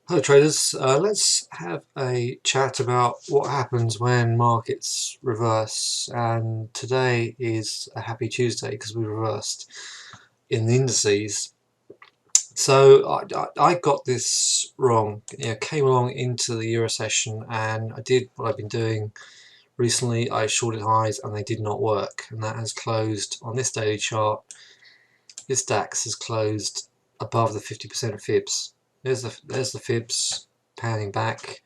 Hello traders, let's have a chat about what happens when markets reverse, and today is a happy Tuesday because we reversed in the indices. So I got this wrong. Came along into the Euro session and I did what I've been doing recently. I shorted highs and they did not work, and that has closed on this daily chart. This DAX has closed above the 50% fibs. There's the fibs panning back.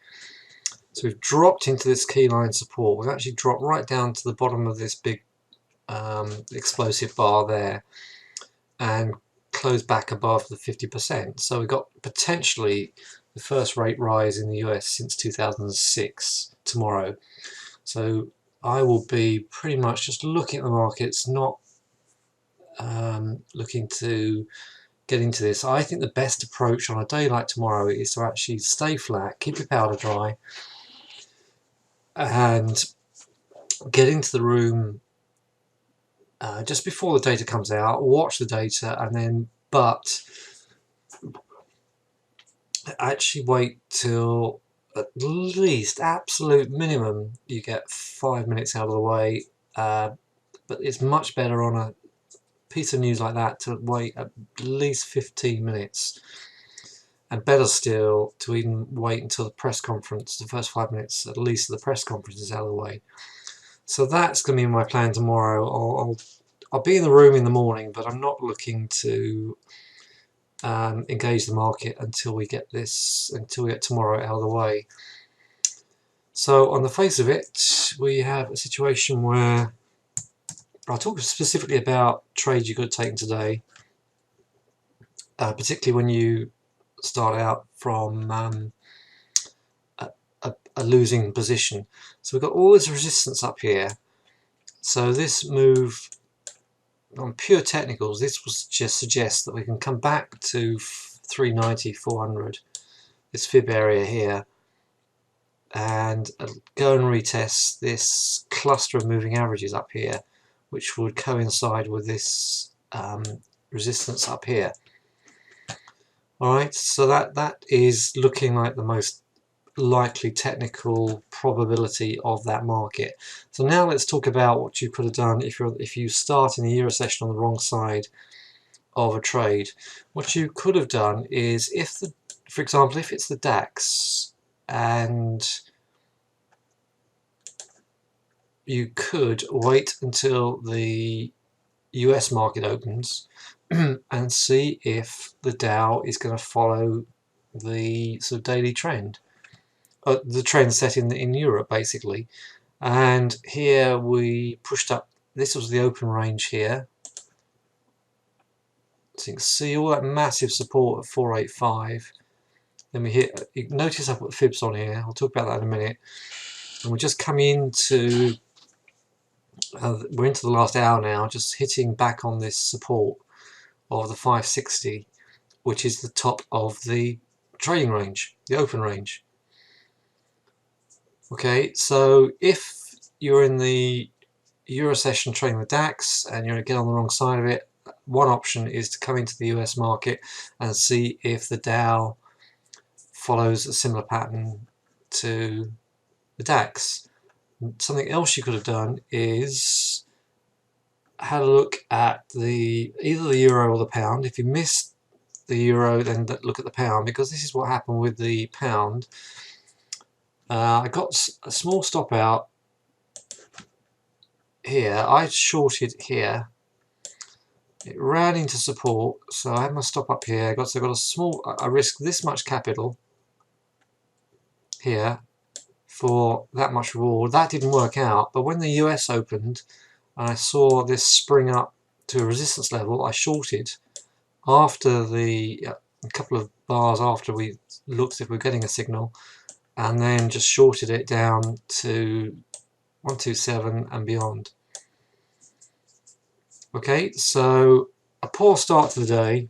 So we've dropped into this key line support. We've actually dropped right down to the bottom of this big explosive bar there and closed back above the 50%. So we've got potentially the first rate rise in the US since 2006 tomorrow. So I will be pretty much just looking at the markets, not looking to get into this. I think the best approach on a day like tomorrow is to actually stay flat, keep your powder dry, and get into the room just before the data comes out, watch the data, and then actually wait till at least absolute minimum you get 5 minutes out of the way. But it's much better on a piece of news like that to wait at least 15 minutes, and better still to even wait until the press conference, the first 5 minutes at least of the press conference is out of the way. So that's going to be my plan tomorrow. I'll be in the room in the morning, but I'm not looking to engage the market until we get tomorrow out of the way. So on the face of it, we have a situation where I'll talk specifically about trades you could have taken today, particularly when you start out from a losing position. So we've got all this resistance up here. So this move on pure technicals, this will just suggest that we can come back to 390, 400, this fib area here, and go and retest this cluster of moving averages up here, which would coincide with this resistance up here. Alright, so that is looking like the most likely technical probability of that market. So now let's talk about what you could have done if you start in the Euro session on the wrong side of a trade. What you could have done is, for example, if it's the DAX, and you could wait until the US market opens and see if the Dow is going to follow the sort of daily trend, the trend set in Europe basically. And here we pushed up. This was the open range here. So you can see all that massive support at 485. Then we hit. Notice I put fibs on here. I'll talk about that in a minute. And we're just coming into. We're into the last hour now, just hitting back on this support of the 560, which is the top of the trading range, the open range. Okay, so if you're in the Euro session trading the DAX and you're going to get on the wrong side of it, one option is to come into the US market and see if the Dow follows a similar pattern to the DAX. Something else you could have done is had a look at either the euro or the pound. If you missed the euro, then look at the pound, because this is what happened with the pound. I got a small stop out here. I shorted here. It ran into support, so I had my stop up here. I risked this much capital here for that much reward. That didn't work out, but when the US opened and I saw this spring up to a resistance level, I shorted after a couple of bars after we looked if we were getting a signal, and then just shorted it down to 127 and beyond. Okay, so a poor start to the day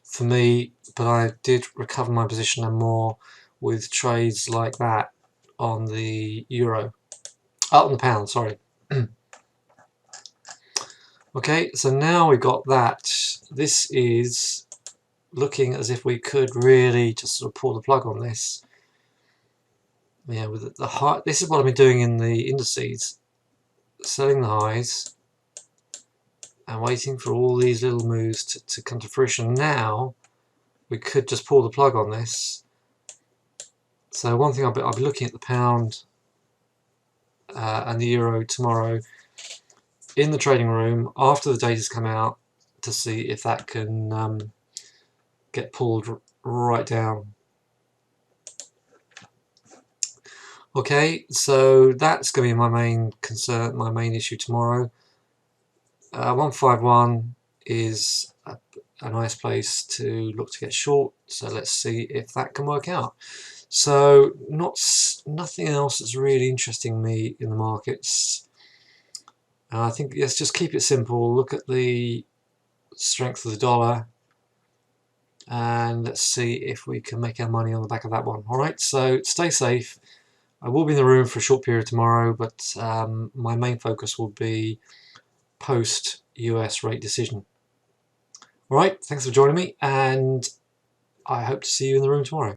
for me, but I did recover my position and more with trades like that on the euro, on the pound, sorry. Okay, so now we've got that. This is looking as if we could really just sort of pull the plug on this. Yeah, with the high, this is what I've been doing in the indices, selling the highs and waiting for all these little moves to come to fruition. Now we could just pull the plug on this. So one thing I'll be looking at the pound and the euro tomorrow in the trading room after the data's come out to see if that can get pulled right down. Okay, so that's going to be my main concern, my main issue tomorrow. 151 is a nice place to look to get short, so let's see if that can work out. So nothing else that's really interesting me in the markets. I think let's just keep it simple, look at the strength of the dollar, and let's see if we can make our money on the back of that one. Alright, so stay safe. I will be in the room for a short period tomorrow, but my main focus will be post US rate decision. Alright, thanks for joining me, and I hope to see you in the room tomorrow.